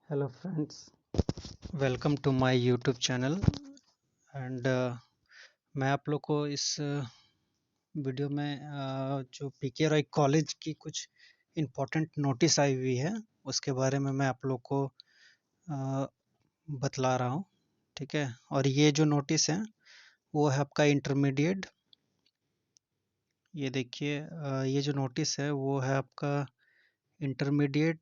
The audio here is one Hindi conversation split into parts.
Hello friends, welcome to my YouTube channel and मैं आप लोग को इस वीडियो में जो पीके रॉय कॉलेज की कुछ इम्पोर्टेंट नोटिस आई हुई है उसके बारे में मैं आप लोग को बतला रहा हूँ। ठीक है, और ये जो नोटिस है वो है आपका इंटरमीडिएट। ये देखिए, ये जो नोटिस है वो है आपका इंटरमीडिएट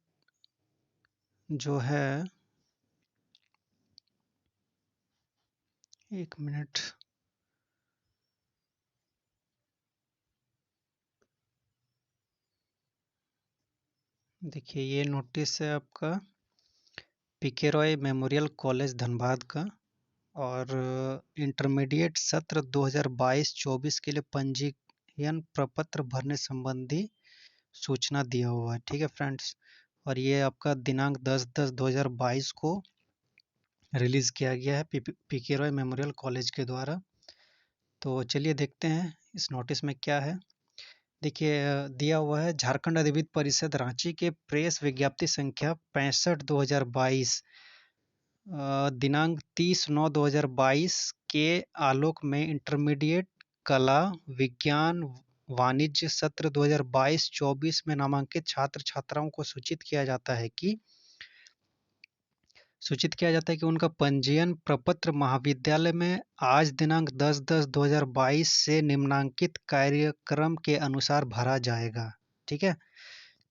जो है। एक मिनट, देखिए ये नोटिस है आपका पीके रॉय मेमोरियल कॉलेज धनबाद का, और इंटरमीडिएट सत्र 2022-24 के लिए पंजीयन प्रपत्र भरने संबंधी सूचना दिया हुआ है। ठीक है फ्रेंड्स, और ये आपका दिनांक 10/10/2022 को रिलीज किया गया है पीके रॉय मेमोरियल कॉलेज के द्वारा। तो चलिए देखते हैं इस नोटिस में क्या है। देखिए, दिया हुआ है झारखंड अधिविद्य परिषद रांची के प्रेस विज्ञप्ति संख्या 65/2022 दिनांक 30/9/2022 के आलोक में इंटरमीडिएट कला विज्ञान वाणिज्य सत्र 2022-24 में नामांकित छात्र छात्राओं को सूचित किया जाता है कि उनका पंजीयन प्रपत्र महाविद्यालय में आज दिनांक 10/10/2022 से निम्नांकित कार्यक्रम के अनुसार भरा जाएगा। ठीक है,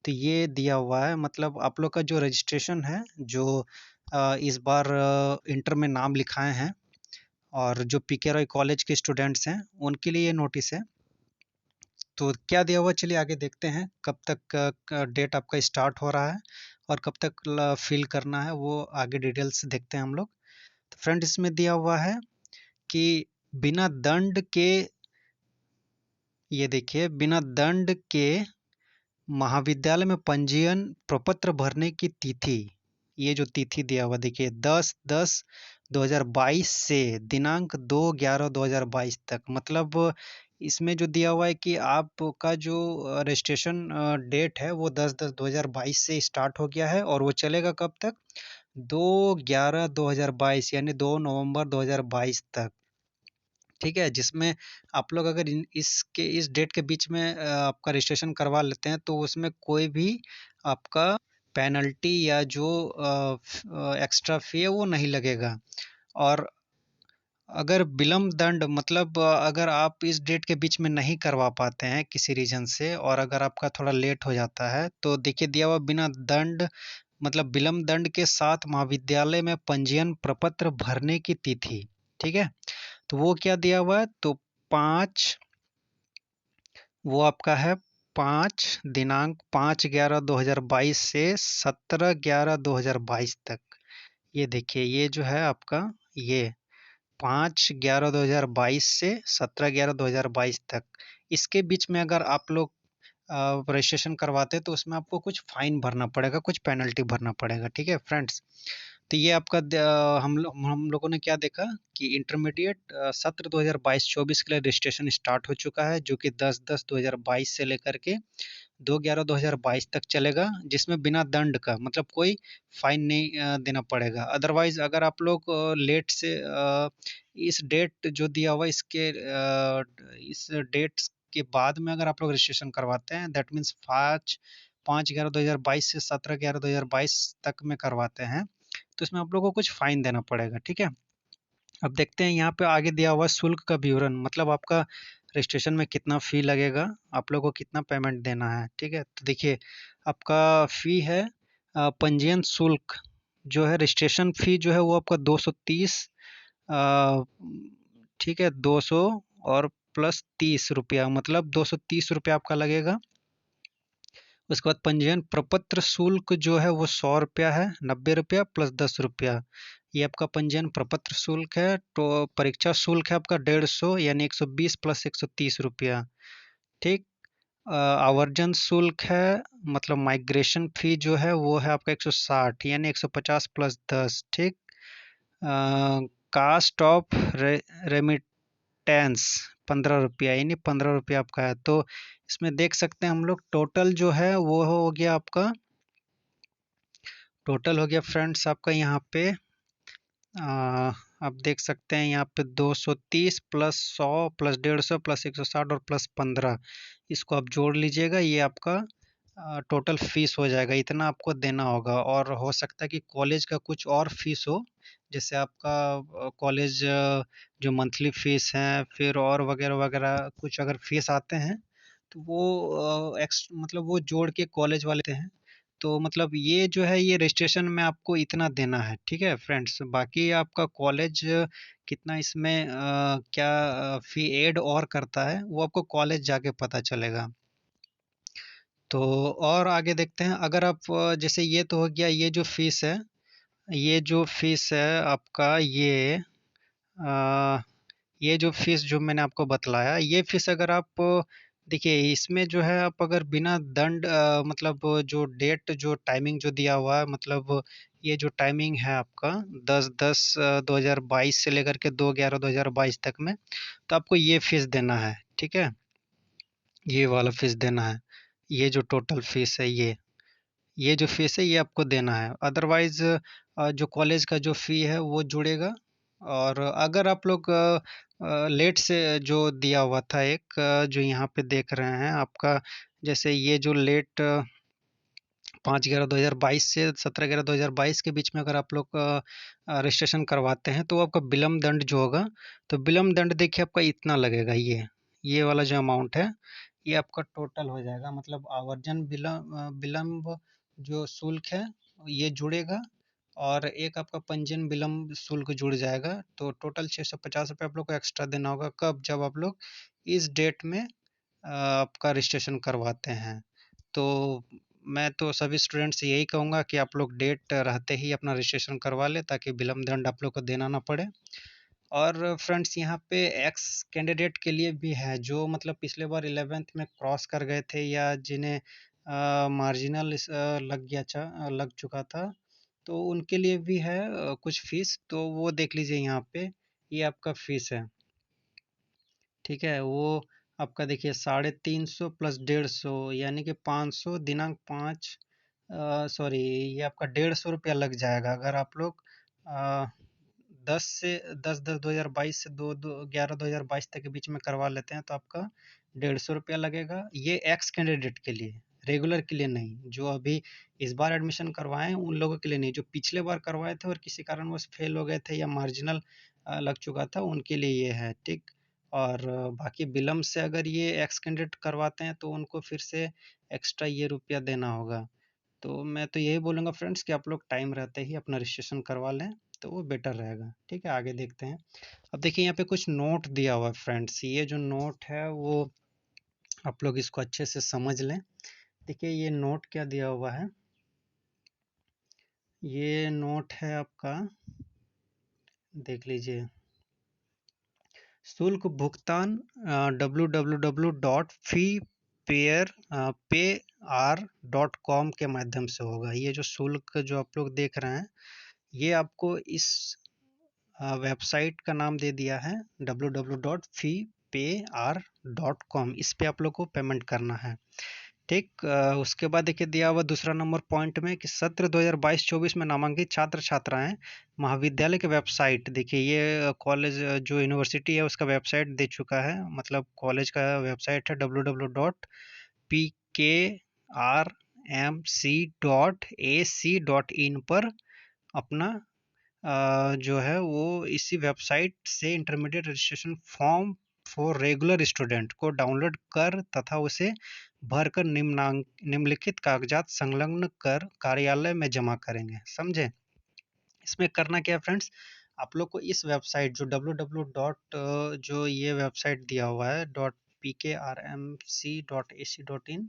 तो ये दिया हुआ है, मतलब आप लोग का जो रजिस्ट्रेशन है, जो इस बार इंटर में नाम लिखाए हैं और जो पीके रॉय कॉलेज के स्टूडेंट्स हैं उनके लिए ये नोटिस है। तो क्या दिया हुआ, चलिए आगे देखते हैं कब तक डेट आपका स्टार्ट हो रहा है और कब तक फिल करना है, वो आगे डिटेल्स देखते हैं हम लोग। तो फ्रेंड, इसमें दिया हुआ है कि बिना दंड के, ये देखिए, बिना दंड के महाविद्यालय में पंजीयन प्रपत्र भरने की तिथि, ये जो तिथि दिया हुआ देखिए 10/10/2022 से दिनांक 2/11/2022 तक, मतलब इसमें जो दिया हुआ है कि आपका जो रजिस्ट्रेशन डेट है वो 10/10/2022 से स्टार्ट हो गया है और वो चलेगा कब तक, 2/11/2022 यानी 2 नवंबर 2022 तक। ठीक है, जिसमें आप लोग अगर इस डेट के बीच में आपका रजिस्ट्रेशन करवा लेते हैं तो उसमें कोई भी आपका पेनल्टी या जो एक्स्ट्रा फी है वो नहीं लगेगा। और अगर विलम्ब दंड, मतलब अगर आप इस डेट के बीच में नहीं करवा पाते हैं किसी रीजन से और अगर आपका थोड़ा लेट हो जाता है तो देखिए दिया हुआ बिना दंड, मतलब विलम्ब दंड के साथ महाविद्यालय में पंजीयन प्रपत्र भरने की तिथि। ठीक है, तो वो क्या दिया हुआ है, तो 5, वो आपका है 5 दिनांक 5/11/2022 से 17/11/2022 तक। ये देखिए, ये जो है आपका, ये 5/11/2022 से 17/11/2022 तक, इसके बीच में अगर आप लोग रजिस्ट्रेशन करवाते हैं तो उसमें आपको कुछ फाइन भरना पड़ेगा, कुछ पेनल्टी भरना पड़ेगा। ठीक है फ्रेंड्स, तो ये आपका हम लोगों ने क्या देखा कि इंटरमीडिएट सत्र 2022-24 के लिए रजिस्ट्रेशन स्टार्ट हो चुका है, जो कि 10/10/2022 से लेकर के 2/11/2022 तक चलेगा, जिसमें बिना दंड का, मतलब कोई फाइन नहीं देना पड़ेगा। अदरवाइज अगर आप लोग लेट से इस डेट जो दिया हुआ इस डेट के बाद में अगर आप लोग रजिस्ट्रेशन करवाते हैं, दैट मीन्स 5/11/2022 से 17/11/2022 तक में करवाते हैं, तो इसमें आप लोगों को कुछ फाइन देना पड़ेगा। ठीक है, अब देखते हैं यहाँ पे आगे दिया हुआ शुल्क का विवरण, मतलब आपका रजिस्ट्रेशन में कितना फी लगेगा, आप लोगों को कितना पेमेंट देना है। ठीक है, तो देखिए आपका फी है, पंजीयन शुल्क जो है, रजिस्ट्रेशन फी जो है वो आपका 230, ठीक है, 200 और प्लस 30 रुपया, मतलब 230 रुपया आपका लगेगा। उसके बाद पंजीयन प्रपत्र शुल्क जो है वो 100 रुपया है, 90 रुपया प्लस 10 रुपया, ये आपका पंजीयन प्रपत्र शुल्क है। तो परीक्षा शुल्क है आपका 150, यानी 120 प्लस 130 रुपया। ठीक, आवर्जन शुल्क है, मतलब माइग्रेशन फी जो है वो है आपका 160, यानी 150 प्लस 10। ठीक, कास्ट ऑफ रेमिटेंस 15 रुपया, यानी 15 रुपया आपका है। तो इसमें देख सकते हैं हम लोग टोटल जो है वो हो गया आपका टोटल हो गया फ्रेंड्स आपका यहाँ पे आप देख सकते हैं यहाँ पे 230 प्लस 100 प्लस 150 प्लस 160 और प्लस 15, इसको आप जोड़ लीजिएगा। ये आपका टोटल फीस हो जाएगा, इतना आपको देना होगा। और हो सकता है कि कॉलेज का कुछ और फीस हो, जैसे आपका कॉलेज जो मंथली फीस है, फिर और वगैरह वगैरह कुछ अगर फीस आते हैं तो वो एक्स मतलब वो जोड़ के कॉलेज वाले देते हैं। तो मतलब ये जो है ये रजिस्ट्रेशन में आपको इतना देना है, ठीक है फ्रेंड्स। बाकी आपका कॉलेज कितना इसमें क्या फी ऐड और करता है वो आपको कॉलेज जाके पता चलेगा। तो और आगे देखते हैं। अगर आप जैसे ये तो हो गया ये जो फीस है, ये जो फीस है आपका ये जो फीस जो मैंने आपको बतलाया, ये फीस अगर आप देखिए इसमें जो है आप अगर बिना दंड मतलब जो डेट जो टाइमिंग जो दिया हुआ है, मतलब ये जो टाइमिंग है आपका 10/10/2022 से लेकर के 2/11/2022 तक में, तो आपको ये फीस देना है, ठीक है। ये वाला फीस देना है। ये जो टोटल फीस है ये जो फीस है ये आपको देना है। अदरवाइज जो कॉलेज का जो फी है वो जुड़ेगा। और अगर आप लोग लेट से जो दिया हुआ था एक जो यहाँ पे देख रहे हैं आपका, जैसे ये जो लेट 5/11/2022 से 17/11/2022 के बीच में अगर आप लोग रजिस्ट्रेशन करवाते हैं तो आपका विलम्ब दंड जो होगा, तो विलम्ब दंड देखिए आपका इतना लगेगा। ये वाला जो अमाउंट है ये आपका टोटल हो जाएगा, मतलब आवर्जन विलम्ब जो शुल्क है ये जुड़ेगा, और एक आपका पंजीयन विलम्ब शुल्क जुड़ जाएगा। तो टोटल 650 रुपये आप लोग को एक्स्ट्रा देना होगा। कब? जब आप लोग इस डेट में आपका रजिस्ट्रेशन करवाते हैं। तो मैं तो सभी स्टूडेंट्स से यही कहूँगा कि आप लोग डेट रहते ही अपना रजिस्ट्रेशन करवा लें, ताकि विलम्ब दंड आप लोग को देना ना पड़े। और फ्रेंड्स यहाँ पे एक्स कैंडिडेट के लिए भी है, जो मतलब पिछले बार 11th में क्रॉस कर गए थे, या जिन्हें मार्जिनल लग चुका था, तो उनके लिए भी है कुछ फीस। तो वो देख लीजिए यहाँ पे, ये आपका फीस है, ठीक है। वो आपका देखिए 350 प्लस 150, यानी कि 500 दिनांक 5, सॉरी ये आपका 150 रुपया लग जाएगा। अगर आप लोग अ, 10/10/2022 से 2/11/2022 तक के बीच में करवा लेते हैं तो आपका 150 रुपया लगेगा। ये एक्स कैंडिडेट के लिए, रेगुलर के लिए नहीं। जो अभी इस बार एडमिशन करवाए हैं उन लोगों के लिए नहीं, जो पिछले बार करवाए थे और किसी कारणवश फेल हो गए थे या मार्जिनल लग चुका था, उनके लिए ये है, ठीक। और बाकी विलम्ब से अगर ये एक्स कैंडिडेट करवाते हैं तो उनको फिर से एक्स्ट्रा ये रुपया देना होगा। तो मैं तो यही बोलूँगा फ्रेंड्स कि आप लोग टाइम रहते ही अपना रजिस्ट्रेशन करवा लें, तो वो बेटर रहेगा, ठीक है। आगे देखते हैं। अब देखिए यहाँ पे कुछ नोट दिया हुआ है फ्रेंड्स। ये जो नोट है वो आप लोग इसको अच्छे से समझ लें। देखिए ये नोट क्या दिया हुआ है, ये नोट है आपका, देख लीजिए। शुल्क भुगतान www.feepayr.com के माध्यम से होगा। ये जो शुल्क जो आप लोग देख रहे हैं, ये आपको इस वेबसाइट का नाम दे दिया है www.feepayr.com। इस पे आप लोग को पेमेंट करना है, ठीक। उसके बाद देखिए दिया हुआ दूसरा नंबर पॉइंट में कि सत्र 2022-24 में नामांकित छात्र छात्राएं महाविद्यालय के वेबसाइट, देखिए ये कॉलेज जो यूनिवर्सिटी है उसका वेबसाइट दे चुका है, मतलब कॉलेज का वेबसाइट है www.pkrmc.ac.in पर अपना जो है वो इसी वेबसाइट से intermediate registration form for regular student को डाउनलोड कर तथा उसे भरकर निम्नलिखित कागजात संलग्न कर कार्यालय में जमा करेंगे, समझे। इसमें करना क्या है फ्रेंड्स, आप लोग को इस वेबसाइट जो www डॉट जो ये वेबसाइट दिया हुआ है .pkrmc.ac.in,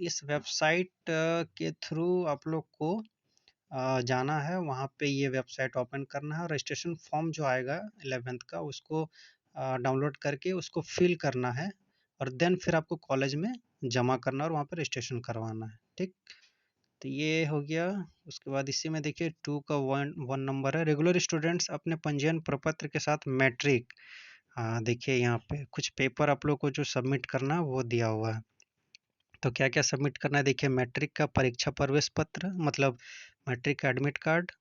इस वेबसाइट के थ्रू आप लोग को जाना है। वहाँ पे ये वेबसाइट ओपन करना है और रजिस्ट्रेशन फॉर्म जो आएगा 11th का उसको डाउनलोड करके उसको फिल करना है, और देन फिर आपको कॉलेज में जमा करना और वहाँ पे रजिस्ट्रेशन करवाना है, ठीक। तो ये हो गया। उसके बाद इसी में देखिए 2 का 1 नंबर है, रेगुलर स्टूडेंट्स अपने पंजीयन प्रपत्र के साथ मैट्रिक, हाँ देखिए यहाँ पे कुछ पेपर आप लोग को जो सबमिट करना है वो दिया हुआ है। तो क्या क्या सबमिट करना है, देखिए मैट्रिक का परीक्षा प्रवेश पत्र मतलब मैट्रिक का एडमिट कार्ड,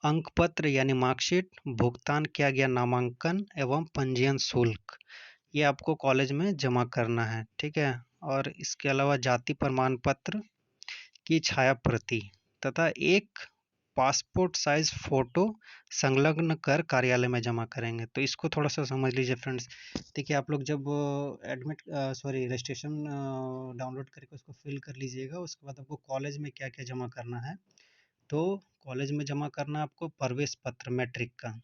अंक पत्र यानी मार्कशीट, भुगतान किया गया नामांकन एवं पंजीयन शुल्क, ये आपको कॉलेज में जमा करना है। ठीक है, और इसके अलावा जाति प्रमाण पत्र की छाया प्रति तथा एक पासपोर्ट साइज फोटो संलग्न कर कार्यालय में जमा करेंगे। तो इसको थोड़ा सा समझ लीजिए फ्रेंड्स। देखिए आप लोग जब रजिस्ट्रेशन डाउनलोड करके उसको फिल कर लीजिएगा, उसके बाद आपको कॉलेज में क्या क्या जमा करना है, तो कॉलेज में जमा करना है आपको प्रवेश पत्र मैट्रिक का।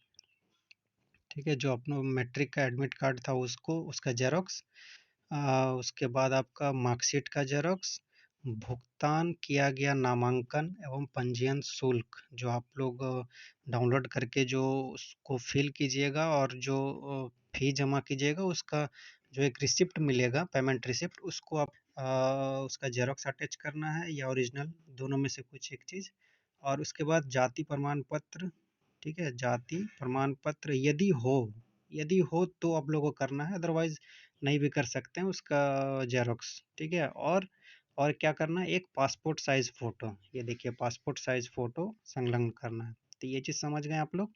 ठीक है, जो अपना मैट्रिक का एडमिट कार्ड था उसको, उसका जेरोक्स, उसके बाद आपका मार्कशीट का जेरोक्स, भुगतान किया गया नामांकन एवं पंजीयन शुल्क जो आप लोग डाउनलोड करके जो उसको फिल कीजिएगा और जो फी जमा कीजिएगा, उसका जो एक रिसिप्ट मिलेगा, पेमेंट रिसिप्ट, उसको आप उसका जेरोक्स अटैच करना है या ओरिजिनल, दोनों में से कुछ एक चीज़। और उसके बाद जाति प्रमाण पत्र, ठीक है, जाति प्रमाण पत्र यदि हो तो आप लोगों को करना है, अदरवाइज नहीं भी कर सकते हैं उसका जेरोक्स। ठीक है, और क्या करना है, एक पासपोर्ट साइज फोटो, ये देखिए पासपोर्ट साइज फोटो संलग्न करना है। तो ये चीज़ समझ गए आप लोग,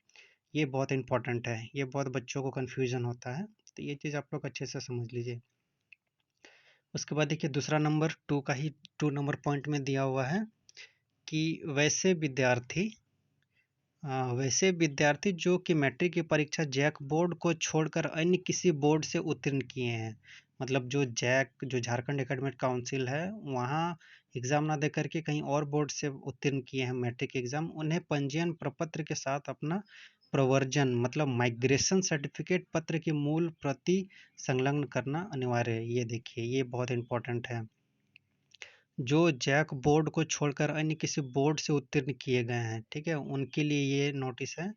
ये बहुत इंपॉर्टेंट है, ये बहुत बच्चों को कन्फ्यूजन होता है, तो ये चीज़ आप लोग अच्छे से समझ लीजिए। उसके बाद देखिए दूसरा नंबर 2 नंबर पॉइंट में दिया हुआ है कि वैसे विद्यार्थी जो कि मैट्रिक की परीक्षा जैक बोर्ड को छोड़कर अन्य किसी बोर्ड से उत्तीर्ण किए हैं, मतलब जो झारखंड एकेडमिक काउंसिल है वहाँ एग्ज़ाम ना दे करके कहीं और बोर्ड से उत्तीर्ण किए हैं मैट्रिक एग्ज़ाम, उन्हें पंजीयन प्रपत्र के साथ अपना प्रवर्जन मतलब माइग्रेशन सर्टिफिकेट पत्र की मूल प्रति संलग्न करना अनिवार्य है। ये देखिए ये बहुत इंपॉर्टेंट है। जो जैक बोर्ड को छोड़कर अन्य किसी बोर्ड से उत्तीर्ण किए गए हैं, ठीक है, उनके लिए ये नोटिस है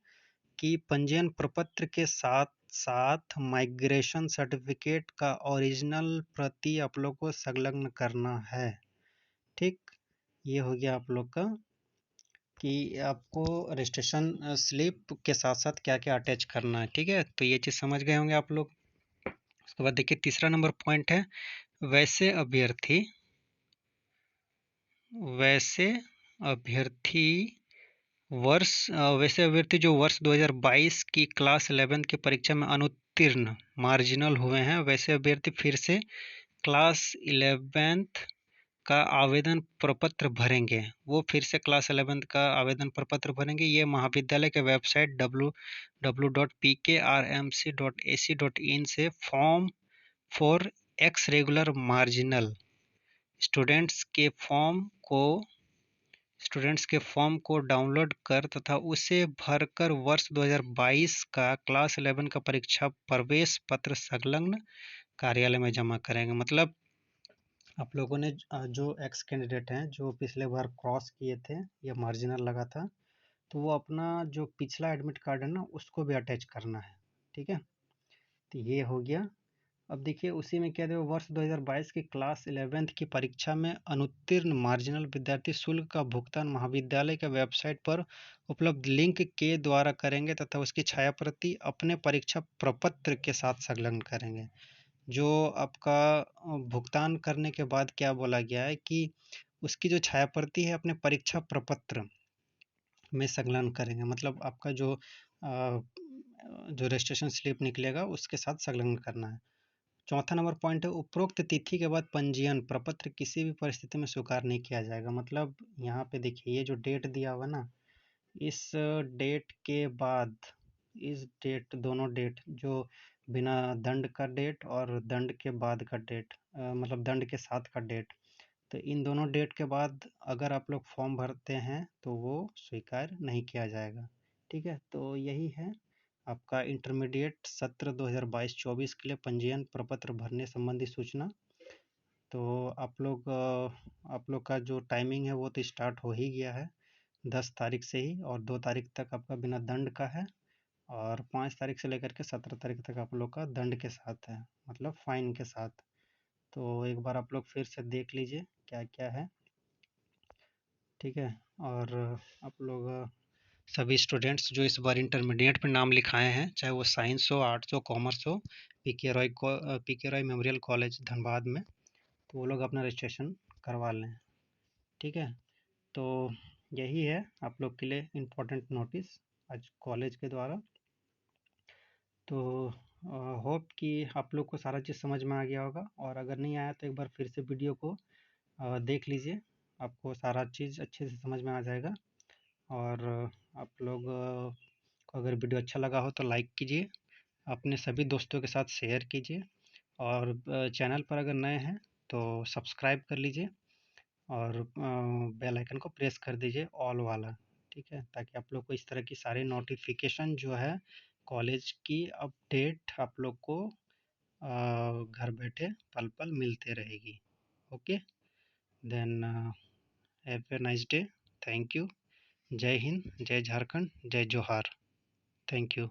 कि पंजीयन प्रपत्र के साथ साथ माइग्रेशन सर्टिफिकेट का ओरिजिनल प्रति आप लोग को संलग्न करना है। ठीक, ये हो गया आप लोग का कि आपको रजिस्ट्रेशन स्लिप के साथ साथ क्या क्या अटैच करना है। ठीक है, तो ये चीज़ समझ गए होंगे आप लोग। उसके बाद देखिए तीसरा नंबर पॉइंट है, वैसे अभ्यर्थी वैसे अभ्यर्थी वैसे अभ्यर्थी जो वर्ष 2022 की क्लास 11 की परीक्षा में अनुत्तीर्ण मार्जिनल हुए हैं, वैसे अभ्यर्थी फिर से क्लास 11th का आवेदन प्रपत्र भरेंगे। वो फिर से क्लास 11th का आवेदन प्रपत्र भरेंगे। ये महाविद्यालय के वेबसाइट www.pkrmc.ac.in से form for x regular marginal students के फॉर्म को डाउनलोड कर तथा उसे भरकर वर्ष 2022 का क्लास 11 का परीक्षा प्रवेश पत्र संलग्न कार्यालय में जमा करेंगे। मतलब आप लोगों ने जो एक्स कैंडिडेट हैं जो पिछले बार क्रॉस किए थे या मार्जिनल लगा था, तो वो अपना जो पिछला एडमिट कार्ड है ना उसको भी अटैच करना है। ठीक है, तो ये हो गया। अब देखिए उसी में क्या देखो, वर्ष 2022 की क्लास 11th की परीक्षा में अनुत्तीर्ण मार्जिनल विद्यार्थी शुल्क का भुगतान महाविद्यालय के वेबसाइट पर उपलब्ध लिंक के द्वारा करेंगे तथा उसकी छाया प्रति अपने परीक्षा प्रपत्र के साथ संलग्न करेंगे। जो आपका भुगतान करने के बाद क्या बोला गया है कि उसकी जो छाया प्रति है अपने परीक्षा प्रपत्र में संलग्न करेंगे, मतलब आपका जो रजिस्ट्रेशन स्लिप निकलेगा उसके साथ संलग्न करना है। चौथा नंबर पॉइंट है, उपरोक्त तिथि के बाद पंजीयन प्रपत्र किसी भी परिस्थिति में स्वीकार नहीं किया जाएगा। मतलब यहाँ पे देखिए ये जो डेट दिया हुआ ना, इस डेट के बाद, इस डेट, दोनों डेट जो बिना दंड का डेट और दंड के बाद का डेट, मतलब दंड के साथ का डेट, तो इन दोनों डेट के बाद अगर आप लोग फॉर्म भरते हैं तो वो स्वीकार नहीं किया जाएगा। ठीक है, तो यही है आपका इंटरमीडिएट सत्र 2022-24 के लिए पंजीयन प्रपत्र भरने संबंधी सूचना। तो आप लोग का जो टाइमिंग है वो तो स्टार्ट हो ही गया है 10 तारीख से ही, और 2 तारीख तक आपका बिना दंड का है, और 5 तारीख से लेकर के 17 तारीख तक आप लोग का दंड के साथ है, मतलब फाइन के साथ। तो एक बार आप लोग फिर से देख लीजिए क्या क्या है। ठीक है, और आप लोग सभी स्टूडेंट्स जो इस बार इंटरमीडिएट में नाम लिखाए हैं, चाहे वो साइंस हो, आर्ट्स हो, कॉमर्स हो, पी के रॉय मेमोरियल कॉलेज धनबाद में, वो लोग अपना रजिस्ट्रेशन करवा लें। ठीक है, तो यही है आप लोग के लिए इम्पोर्टेंट नोटिस आज कॉलेज के द्वारा। तो होप कि आप लोग को सारा चीज़ समझ में आ गया होगा, और अगर नहीं आया तो एक बार फिर से वीडियो को देख लीजिए, आपको सारा चीज़ अच्छे से समझ में आ जाएगा। और आप लोग को अगर वीडियो अच्छा लगा हो तो लाइक कीजिए, अपने सभी दोस्तों के साथ शेयर कीजिए, और चैनल पर अगर नए हैं तो सब्सक्राइब कर लीजिए, और बेल आइकन को प्रेस कर दीजिए ऑल वाला। ठीक है, ताकि आप लोग को इस तरह की सारी नोटिफिकेशन जो है कॉलेज की अपडेट आप लोग को घर बैठे पल पल मिलते रहेगी। Okay, then have a nice day. Thank you. जय हिंद, जय झारखंड, जय जोहार। Thank you.